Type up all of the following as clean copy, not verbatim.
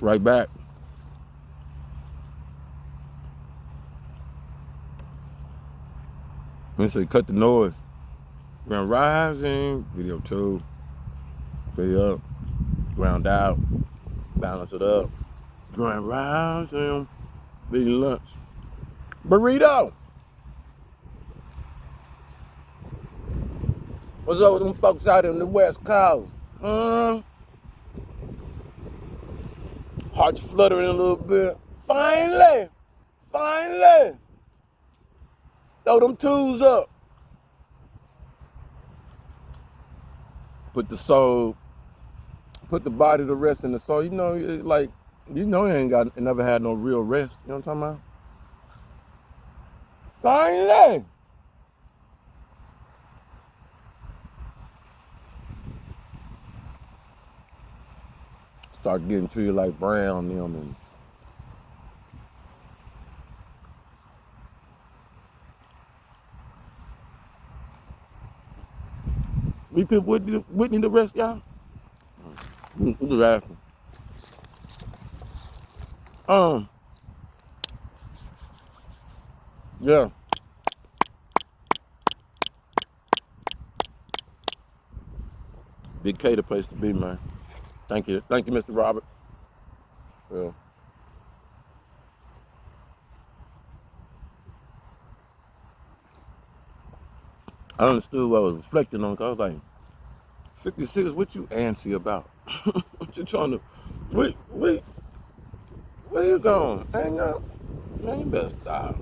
Right back. Let me say, cut the noise. Ground rising, video 2. Fade up, ground out, balance it up. Ground rising, eating lunch. Burrito. What's up with them folks out in the West Coast? Hearts fluttering a little bit. Finally. Throw them twos up. Put the soul, put the body to rest in the soul. You know, like, you ain't never had no real rest. You know what I'm talking about? Finally. Start getting treated like Brown, them, and we put Whitney the rest, y'all. I'm just asking. Yeah. Big K the place to be, man. Thank you, Mr. Robert. Yeah. I understood what I was reflecting on, cause I was like, 56, what you antsy about? What you trying to, wait, where you going? Hang up. Man, you better stop.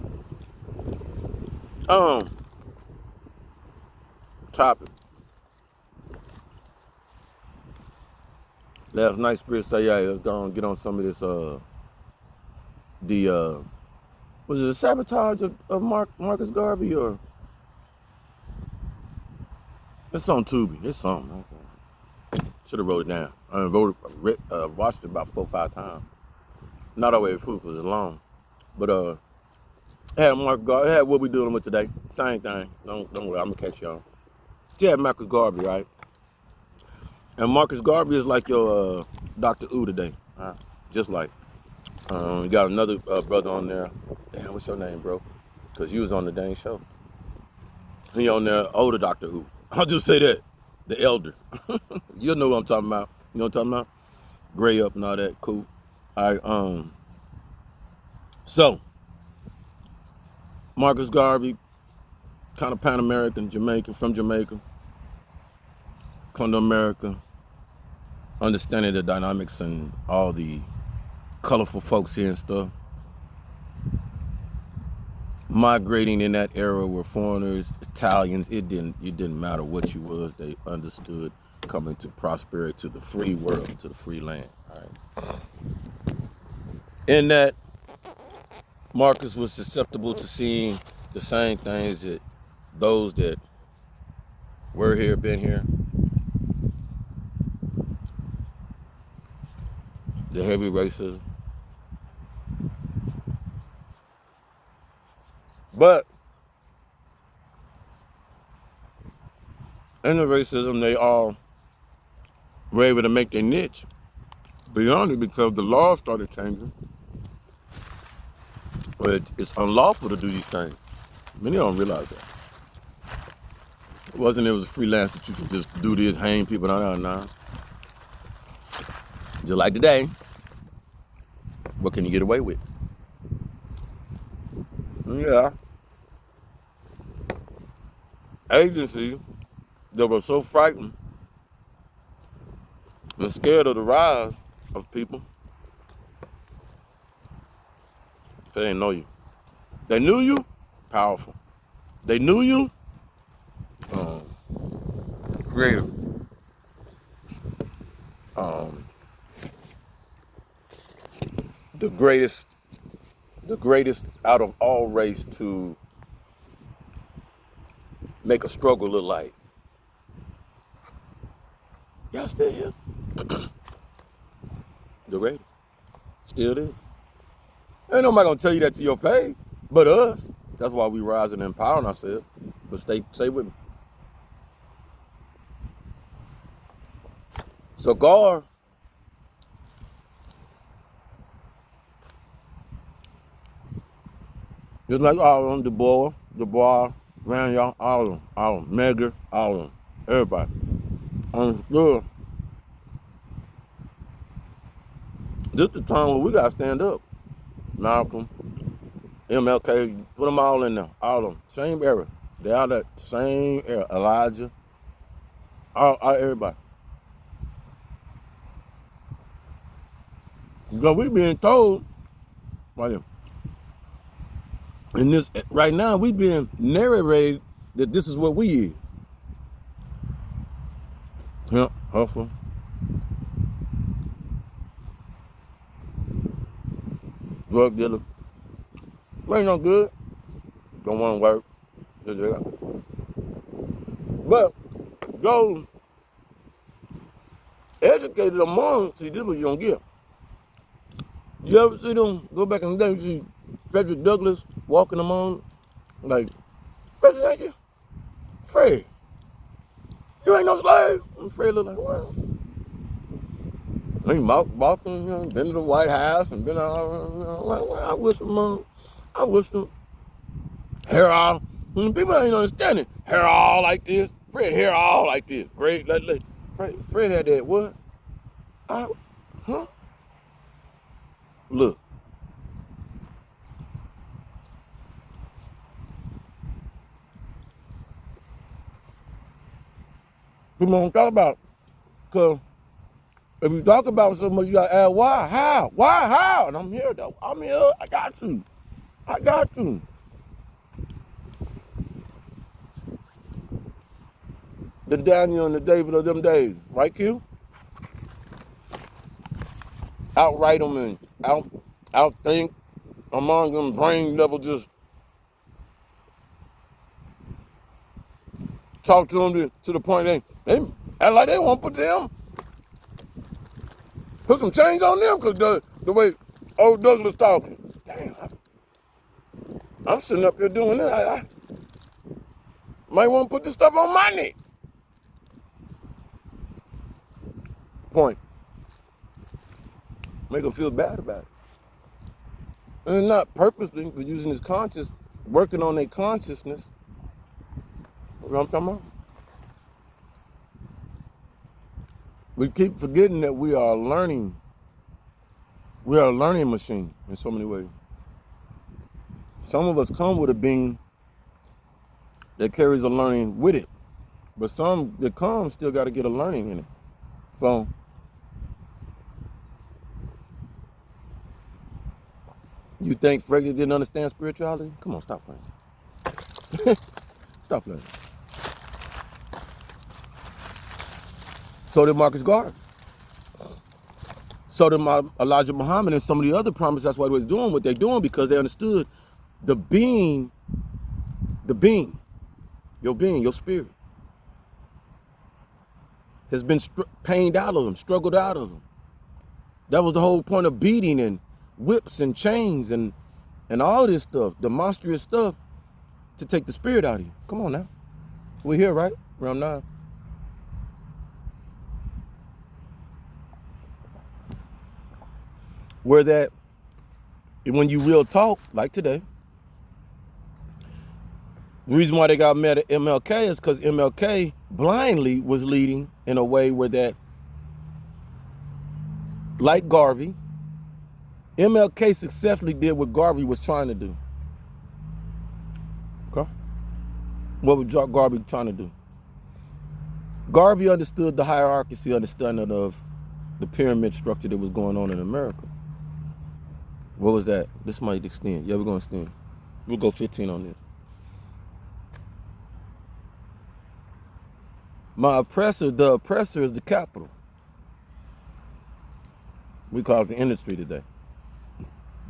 Topic. Last night, Spirit say, yeah, let's go and get on some of this, was it a sabotage of Marcus Garvey, or? It's on Tubi. It's something. Okay. Should have wrote it down. Watched it about 4 or 5 times. Not always food because it's long. But it had Marcus Garvey. It had what we doing with today. Same thing. Don't worry. I'm gonna catch y'all. She had Marcus Garvey, right? And Marcus Garvey is like your Dr. U today. Just like. You got another brother on there. Damn, what's your name, bro? Because you was on the dang show. He on there, older Doctor Who. I'll just say that. The elder. You know what I'm talking about. You know what I'm talking about? Gray up and all that. Cool. All right, so Marcus Garvey, kind of Pan-American, Jamaican, from Jamaica. Come to America, understanding the dynamics and all the colorful folks here and stuff. Migrating in that era were foreigners, Italians. It didn't matter what you was. They understood coming to prosperity, to the free world, to the free land. All right. In that, Marcus was susceptible to seeing the same things that those that were here, been here. The heavy racism. But in the racism, they all were able to make their niche. Beyond it, because the law started changing. But it's unlawful to do these things. Many don't realize that. It was a freelance that you could just do this, hang people down. Nah. Just like today, what can you get away with? Yeah. Agencies that were so frightened and scared of the rise of people, they didn't know you. They knew you, powerful. They knew you, creative. The greatest out of all race to make a struggle look like. Y'all still here? The greatest. Still there. Ain't nobody gonna tell you that to your face, but us. That's why we rising and empowering ourselves. But stay with me. So Gar Just like all of them, Dubois, Randall, all of them, Medgar, all of them, everybody. Understood. This the time where we gotta stand up. Malcolm, MLK, put them all in there, all of them, same era. They all that same era. Elijah, all everybody. Because we being told, right here, in this right now, we being narrated that this is what we is. Pimp, hustle, drug dealer. Ain't no good. Don't want to work. But those educated among, see, this is what you don't get. You ever see them go back in the day, you see Frederick Douglass walking among, like, Frederick, ain't you? Fred, you ain't no slave. And Fred look like, well, he walking, been to the White House and been all, well, I wish them, hair all, people ain't understanding, hair all like this, Fred hair all like this, great, like, Fred had that, what? Huh? Look. People don't talk about it, because if you talk about something, you gotta ask why, how? And I'm here though. I'm here. I got to. The Daniel and the David of them days, right, Q? Outright them and outthink among them brain level, just talk to them to the point they act like they won't put some change on them, because the way old Douglas talking. Damn, I'm sitting up here doing this. I might want to put this stuff on my neck. Point. Make them feel bad about it. And not purposely, but using his conscience, working on their consciousness. You know what I'm talking about? We keep forgetting that we are learning. We are a learning machine in so many ways. Some of us come with a being that carries a learning with it. But some that come still got to get a learning in it. So, you think Frederick didn't understand spirituality? Come on, stop playing. Stop playing. So did Marcus Garvey. So did Elijah Muhammad and some of the other prophets. That's why they was doing what they're doing, because they understood the being, your spirit, has been pained out of them, struggled out of them. That was the whole point of beating and whips and chains and all this stuff, the monstrous stuff, to take the spirit out of you. Come on now. We're here, right? Round 9. Where that, when you real talk, like today, the reason why they got mad at MLK is because MLK blindly was leading in a way where that, like Garvey, MLK successfully did what Garvey was trying to do. Okay? What was Garvey trying to do? Garvey understood the hierarchy understanding of the pyramid structure that was going on in America. What was that? This might extend. Yeah, we're going to extend. We'll go 15 on this. The oppressor is the capital. We call it the industry today.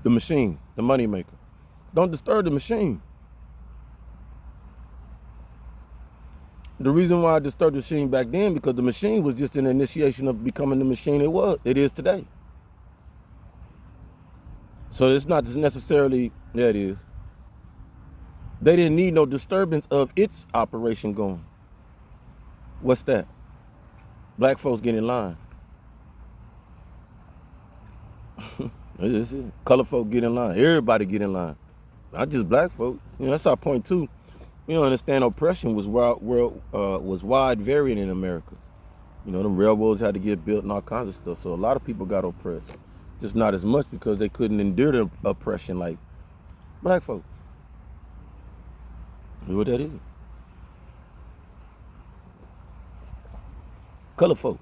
The machine, the money maker. Don't disturb the machine. The reason why I disturbed the machine back then, because the machine was just an initiation of becoming the machine it is today. So it's not necessarily, yeah, it is. They didn't need no disturbance of its operation going. What's that? Black folks get in line. Color folk get in line. Everybody get in line. Not just black folk. That's our point too. We don't understand oppression was was wide variant in America. Them railroads had to get built and all kinds of stuff. So a lot of people got oppressed. Just not as much because they couldn't endure the oppression like black folk. You know what that is? Color folk.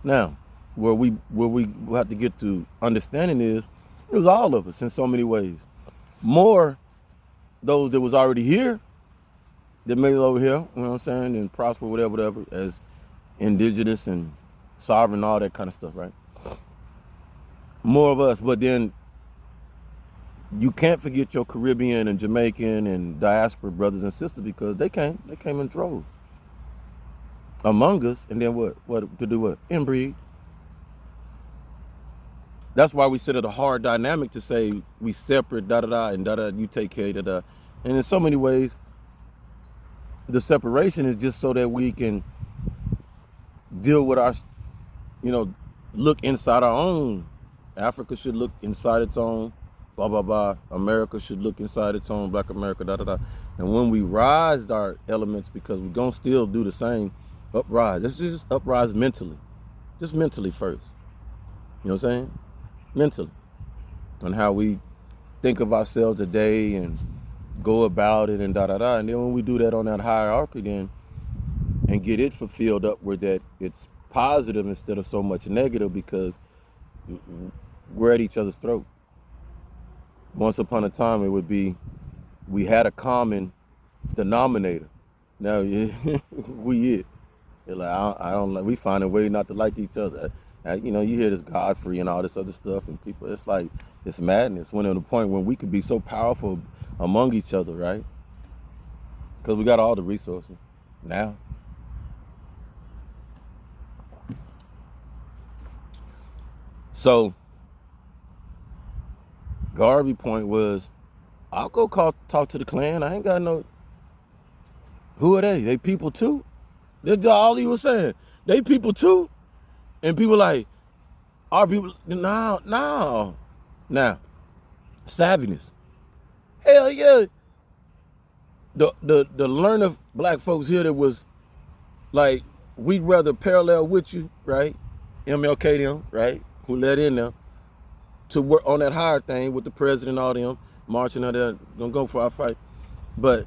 Now, where we have to get to understanding is it was all of us in so many ways. More those that was already here, that made it over here, you know what I'm saying, and prosper, whatever, as indigenous and sovereign, all that kind of stuff, right? More of us, but then you can't forget your Caribbean and Jamaican and diaspora brothers and sisters because they came in droves among us, and then what to do what? Inbreed. That's why we sit at a hard dynamic to say we separate, and you take care, And in so many ways, the separation is just so that we can deal with our, look inside our own. Africa should look inside its own, blah, blah, blah. America should look inside its own, Black America, And when we rise our elements, because we're going to still do the same, uprise. Let's just uprise mentally. Just mentally first. You know what I'm saying? Mentally. On how we think of ourselves today and go about it and And then when we do that on that hierarchy then and get it fulfilled upward, that it's positive instead of so much negative, because we're at each other's throat. Once upon a time, it would be we had a common denominator. Now we it. You're like, I don't like. We find a way not to like each other. You hear this Godfrey and all this other stuff, and people, it's like it's madness. When at the point when we could be so powerful among each other, right? Because we got all the resources now. So Garvey point was, I'll go talk to the Klan. I ain't got no. Who are they? They people too. That's all he was saying. They people too. And people like, our people, no. Now, savviness. Hell yeah. The learner black folks here that was like, we'd rather parallel with you, right? MLK them, right? Who let in them to work on that higher thing with the president and all them, marching out there, don't go for our fight. But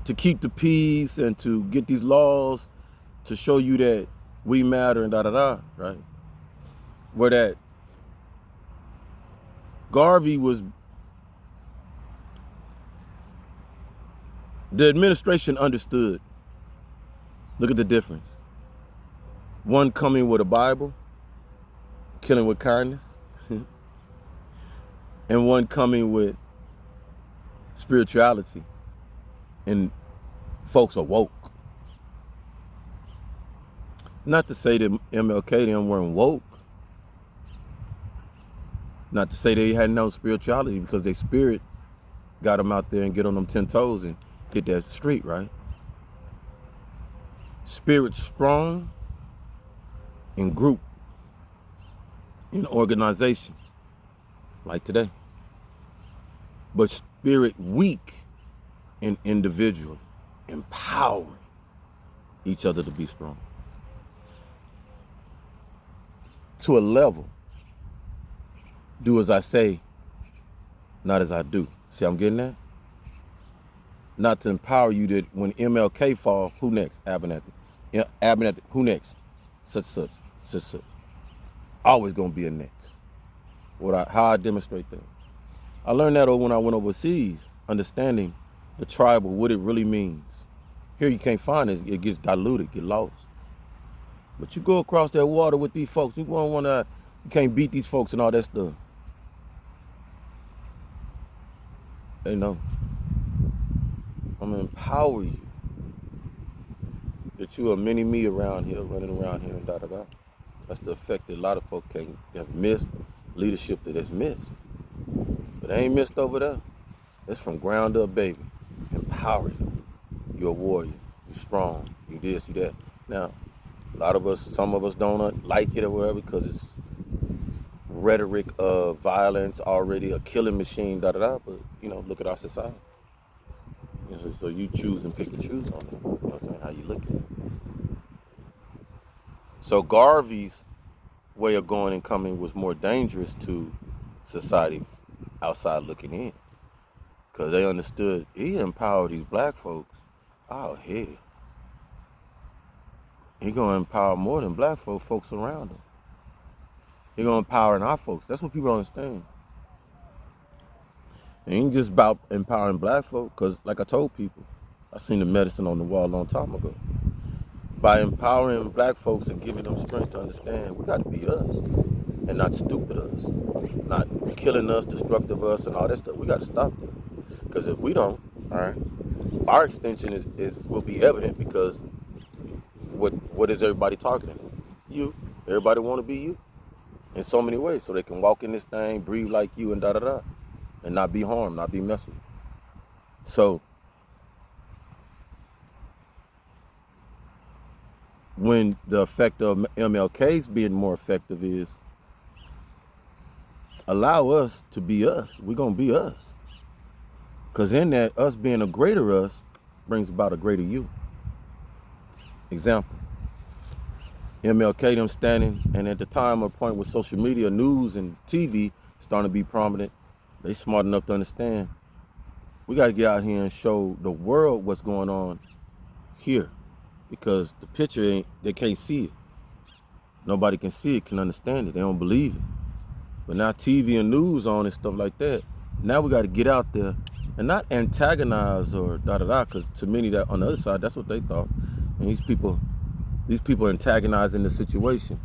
to keep the peace and to get these laws to show you that we matter and right? Where that Garvey was, the administration understood. Look at the difference. One coming with a Bible, killing with kindness, and one coming with spirituality, and folks are woke. Not to say that MLK them weren't woke. Not to say they had no spirituality, because their spirit got them out there and get on them 10 toes and hit that street, right? Spirit strong in group, in organization, like today. But spirit weak in individual, empowering each other to be strong. To a level, do as I say, not as I do. See, I'm getting that? Not to empower you that when MLK fall, who next? Abernathy. Abernathy, who next? Such. Always gonna be a next. How I demonstrate that. I learned that when I went overseas, understanding the tribal, what it really means. Here you can't find it, it gets diluted, get lost. But you go across that water with these folks, you can't beat these folks and all that stuff. They know. I'm gonna empower you. That you are mini me around here, running around here and That's the effect that a lot of folks have missed, leadership that has missed. But they ain't missed over there. It's from ground up, baby. Empowering them. You're a warrior. You're strong. You this, you that. Now, some of us don't like it or whatever because it's rhetoric of violence, already a killing machine, da da da. But look at our society. So you choose and pick and choose on it. You know what I'm saying? How you look at it. So Garvey's way of going and coming was more dangerous to society outside looking in, because they understood he empowered these black folks. Oh hell, he gonna empower more than black folks around him. He gonna empower our folks. That's what people don't understand. It ain't just about empowering black folk, because like I told people, I seen the medicine on the wall a long time ago. By empowering black folks and giving them strength to understand, we got to be us and not stupid us, not killing us, destructive us, and all that stuff. We got to stop that, because if we don't, all right, our extension will be evident, because what is everybody targeting? You. Everybody want to be you in so many ways, so they can walk in this thing, breathe like you, and da da da, and not be harmed, not be messed with. So when the effect of MLK's being more effective is allow us to be us. We're going to be us. Because in that, us being a greater us brings about a greater you. Example, MLK them standing, and at the time or point with social media, news, and TV starting to be prominent, they smart enough to understand we got to get out here and show the world what's going on here. Because the picture they can't see it. Nobody can see it, can understand it. They don't believe it. But now TV and news on and stuff like that. Now we got to get out there and not antagonize or da-da-da, because to many that on the other side, that's what they thought. And these people antagonizing the situation.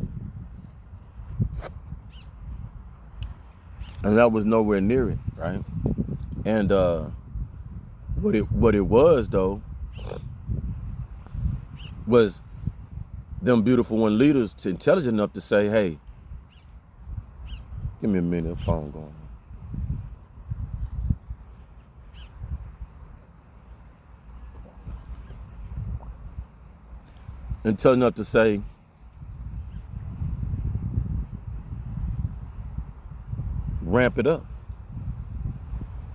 And that was nowhere near it, right? And what it was, though, was them beautiful one leaders intelligent enough to say, hey, give me a minute, the phone going on. Intelligent enough to say, ramp it up.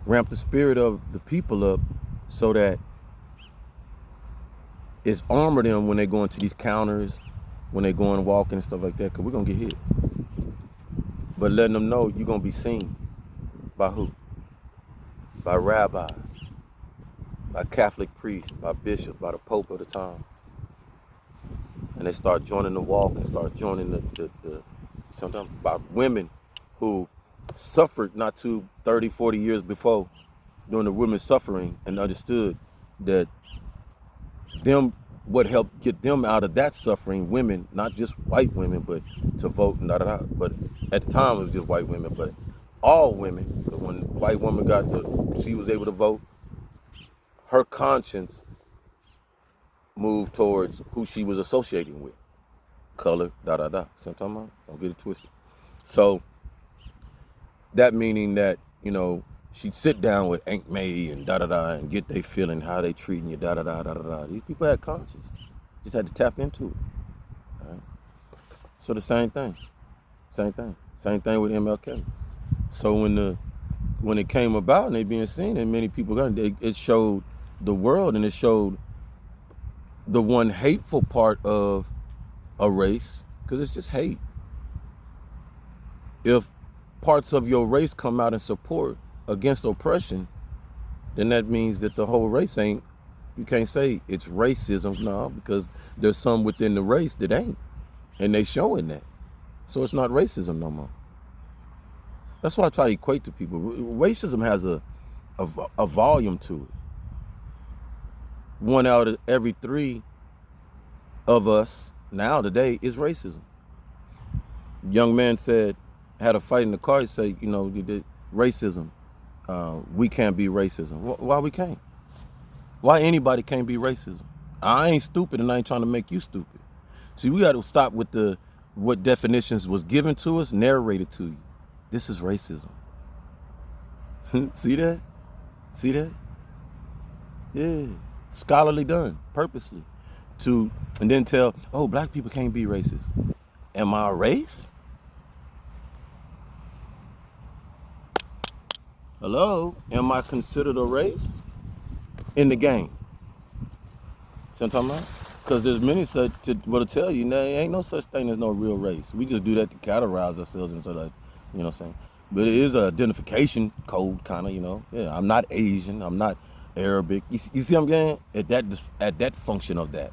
Ramp the spirit of the people up so that it's armor them when they go into these counters, when they go and walking and stuff like that, because we're going to get hit. But letting them know you're going to be seen. By who? By rabbis, by Catholic priests, by bishops, by the Pope of the time. And they start joining the walk and start joining the sometimes by women who suffered not too 30, 40 years before during the women's suffering, and understood that what helped get them out of that suffering, women, not just white women, but to vote and da-da-da. But at the time it was just white women, but all women. When white woman she was able to vote, her conscience moved towards who she was associating with. Color, da-da-da. See what I'm talking about? Don't get it twisted. So that meaning that, she'd sit down with Aunt May and da-da-da and get they feeling, how they treating you, da-da-da, da-da-da. These people had conscience. Just had to tap into it. All right? So the same thing. Same thing with MLK. So when it came about and they being seen, and many people got it showed the world, and it showed the one hateful part of a race, because it's just hate. If parts of your race come out in support against oppression, then that means that the whole race ain't, you can't say it's racism, no, because there's some within the race that ain't, and they showing that. So it's not racism no more. That's why I try to equate to people. Racism has a volume to it. 1 out of every 3 of us now today is racism. Young man had a fight in the car. He said, racism. We can't be racism. Why we can't? Why anybody can't be racism? I ain't stupid, and I ain't trying to make you stupid. See, we got to stop with what definitions was given to us, narrated to you. This is racism. See that? See that? Yeah. Scholarly done, purposely. And then tell, black people can't be racist. Am I a race? Hello? Am I considered a race in the game? See what I'm talking about? Because there's many such will tell you, there ain't no such thing as no real race. We just do that to categorize ourselves into that, you know what I'm saying? But it is a identification code, kind of, you know. Yeah, I'm not Asian. I'm not Arabic. You see what I'm saying? At that function of that.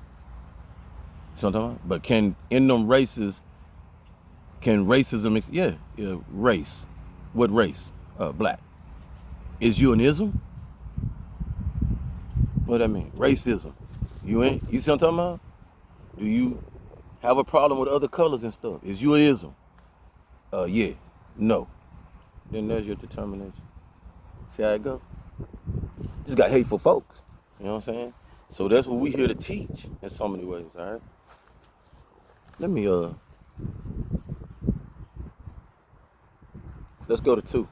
See what I'm talking about? But in them races, can racism, yeah, race. What race? Black. Is you an ism? What that mean? Racism. You see what I'm talking about? Do you have a problem with other colors and stuff? Is you an ism? Yeah. No. Then there's your determination. See how it go? Just got hateful folks. You know what I'm saying? So that's what we here to teach in so many ways, all right? Let me let's go to 2.